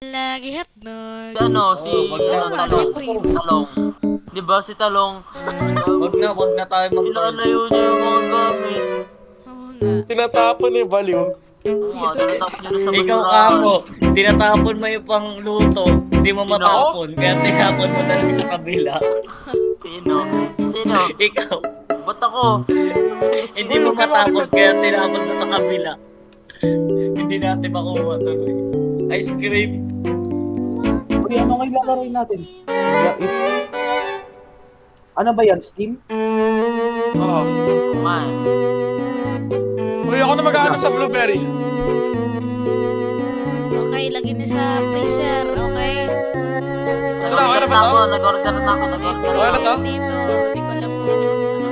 Lagi hotdog. Ano, si, wag na, Oo nga, wag na. si Prince. Talong. Di ba si Talong? Wag na tayo mag-troll. Ilalayo niya yung mga gamit. Oo nga. Tinatapon eh, baliw. Oo nga, tinatapon niya na sa Ikaw basurahan. kamo, tinatapon mo yung pang luto, hindi mo Sino? matapon, kaya tinapon mo na lang sa kabila. Sino? Sino? Ikaw, Ba't ako? hindi mo matapon, kaya tinapon mo sa kabila. Hindi natin makuha tuloy. Ice cream. Uy, ano nga ilalaro natin? Ano ba yan? Steam? Oo. Man. Uy, ako na mag-ano sa blueberry. Okay, lagyan niyo sa freezer. Okay. Ito na, okay na ba to? Nag-order na ako. Okay na to? Dito. Hindi ko alam kung...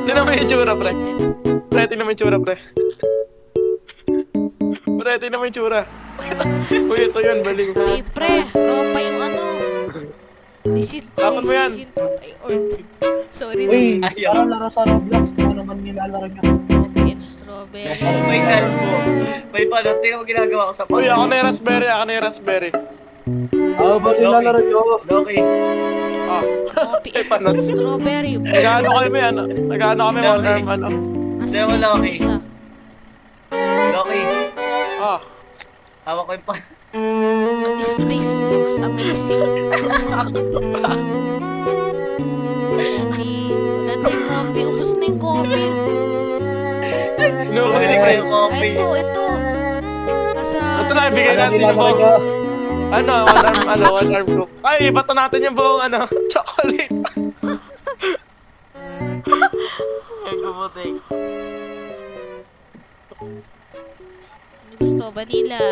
Tingnan mo yung itsura, pre. Pre, tingnan mo yung itsura, pre. Pre, tingnan mo yung itsura. Uy, ito yun, baliw. Hey, pre. Ropa yung ano. Tapon mo yan. Ay, order. Sorry Uy, na. Ayaw. parang laro sa Roblox. Kung ano man nilalaro niya. Coffee and strawberry. May kalbo. May pala, tingnan mo ginagawa ko sa Uy, ako na yung raspberry, ako na yung raspberry. Ah, ba nilalaro niyo? Loki, Ah, Coffee Ay, and panot. strawberry. nag-ano kami, ano? Nag-ano kami, one arm, ano? Asan Wala, yung okay. isa? Loki, Ah, hawak ko yung pa. This looks amazing. Coffee. Wala tayong coffee. Ubus na yung coffee. inuubos ni Ay, Prince. coffee. Ito. Asa? Ito na, ibigay Ano natin yung nilalaro buong, niyo? one arm cook. Ay, ibato natin yung buong, chocolate. Ay, gumutik. Hindi gusto. Vanilla.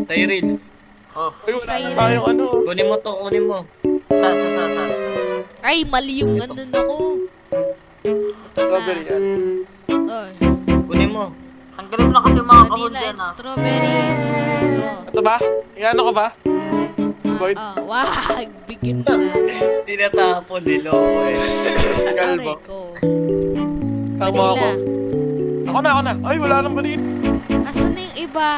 Tyrene, Oh, Uy, wala na tayong ano. kunin mo to, kunin mo. sa. Ay, mali yung ano na ko. Ito Strawberry na. yan. Ay, Kunin mo. Tanggalin mo na kasi mga kahon vanilla dyan and ah. strawberry. Ito. Ito ba? Iano ko ba? Boyd? Wag. Bigyan mo na. Tinatapon ni Loki. Galbo. Aray ko. Tama ako. Vanilla. Ako na. Ay, wala nang balin. Asan na yung iba?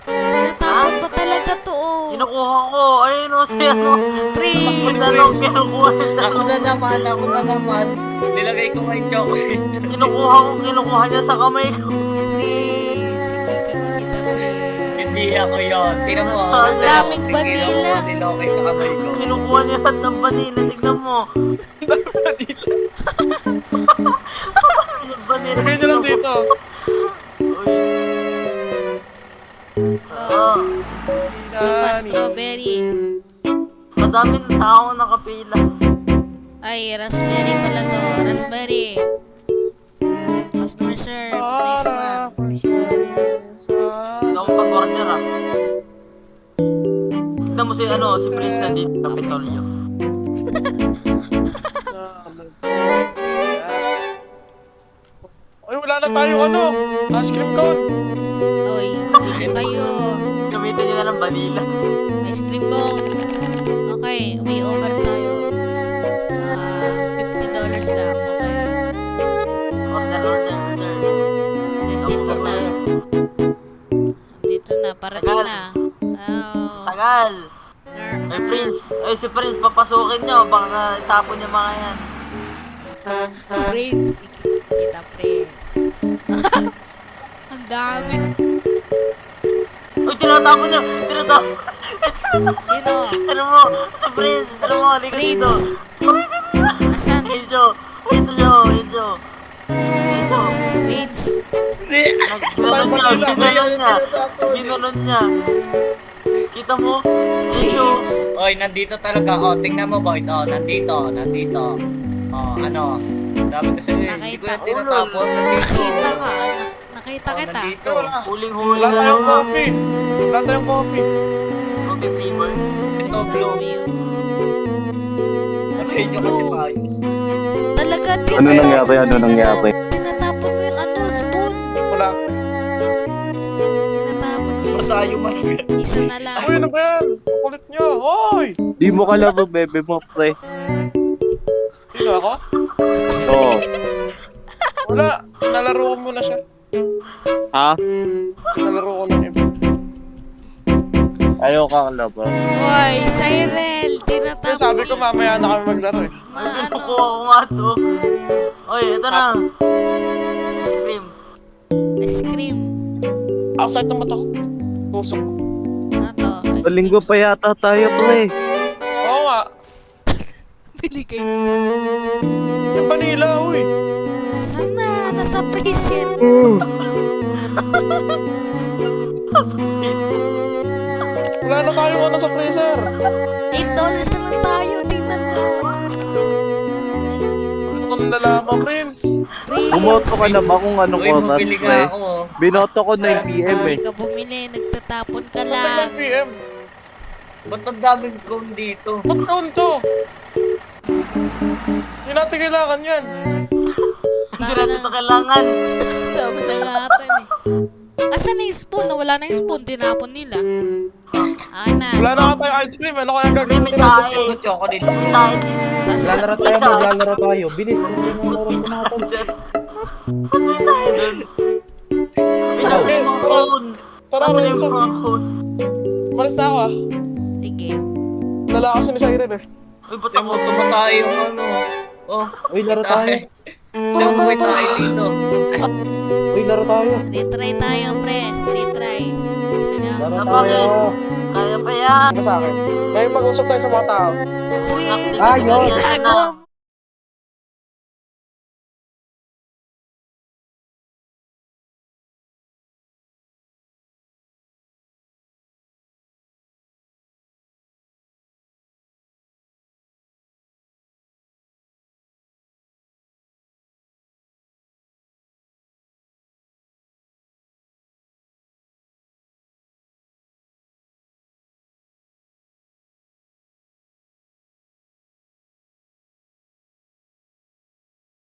Tinatapon pa talaga to. Oh. Kinukuha ko. Ayun o, si ano. Prince. Si Talong, kinukuha niya. Ako na naman. Nilagay ko nga yung chocolate. Kinukuha niya sa kamay ko. Prince. Sige, kita Prince. Hindi ako yun. Tingnan mo. Ang daming Kinuha vanilla. ni Loki sa kamay ko. Kinukuha niya lahat ng vanilla. Tignan mo. Yung vanilla. Lagay nyo lang dito. Uy. Oh. Ito pa, Dani. strawberry. Madaming tao nakapila. Ay, raspberry pala to. Raspberry. Customer serve. Nice Para one. Ikaw ang pag-order ah. Tignan mo si ano, si Prince nandito sa Kapitolyo. Ay, wala na tayong ice cream cone. Oy, bili kayo. Gamitin niya na ng vanilla. Ice cream cone. Okay, may over tayo. $50 lang. Okay. Order. Nandito na. Nandito na. Parating na. Oh. Tagal. Ay, Prince. Ay, si Prince, papasukin niyo. Baka itapon niya mga yan. Prince. Kita, Prince. Ang dami. Uy, tinatapon niya. Tinatapon. Sino? Ano mo? Si Prince. Ano mo? Halika Prince. dito. Asan? Ito. Prince. Ginanon niya. Kita mo? Ito. Prince. Oy, nandito talaga. Oh, tingnan mo, Boyd. Oh, nandito. Oh, ano? Sabi ko sa'yo, hindi ko yung tinatapon. Nandito. Nakita ka. Nakita Oh, kita. nandito. Huling-huli Wala na tayong naman. coffee. Wala tayong coffee. Coffee flavor. Ito, blue. Sabihin nyo kasi maayos. Talaga din. Ano nangyari? Ano nangyari? Tinatapon mo yung ano, spoon. Wala. Tinatapon mo yung Basta spoon. yung manigat. Isa na lang. Uy, ano ba yan? Kukulit nyo. Hoy! Di mo kalaro, bebe mo, pre. Sino ako? Oo. Wala. Nalaro ko muna siya. Ha? Nalaro ko lang yun. Ayaw ka laro. Hoy, Cyril, tinatapon Sabi ko mamaya na kami maglaro eh. Ay, nakukuha ko nga to. Oy, ito na. Ice cream. Ice cream. Outside ng mata ko. Tusok ko. Ano to? Ice Sa linggo pa yata tayo, pre. Oo nga. Binigay mo. Yung Manila, uy. Saan na? Nasa freezer. Wala na tayong ano sa freezer. $8 na lang tayo. Tingnan mo. Ano ko nalalaman, Prince? Freeze. Bumoto ka na ba kung anong Uy, oras, mabili pre? nga ako. Binoto ko 9 PM Hindi eh. ka bumili. Nagtatapon ka Ano lang. 9 PM? Ba't ang daming cone dito? Ba't taon to? Hindi natin kailangan yan. Hindi natin ito kailangan. Dami na natin eh. Asan na yung spoon? Nawala na yung spoon. Tinapon nila. Akin na. Wala na nga tayong ice cream. Ano kaya gagawin natin sa Tayo. school? Ito, chocolate Kami spoon. tayo dito. Maglalaro tayo, maglalaro tayo. Bilis, kung hindi mo oras na natin. Kami tayo dun. Bilang Okay, yung mga tara. phone. Tara, Asan yung Renzo. mga phone? Umalis na ako ah. Sige. Lala kasi ni Siren eh. Uy, ba't Tiyan ako? mo, tumatay yung ano. Oh, Uy, laro tayo. Tiyan mo, may tayo dito. Uy, laro tayo. Retry tayo, pre. Retry. Gusto niya? Laro Ano tayo. Kaya pa yan. Ano sa akin? Ngayon mag-usap tayo sa mga tao. Ah, yun. Ginagawa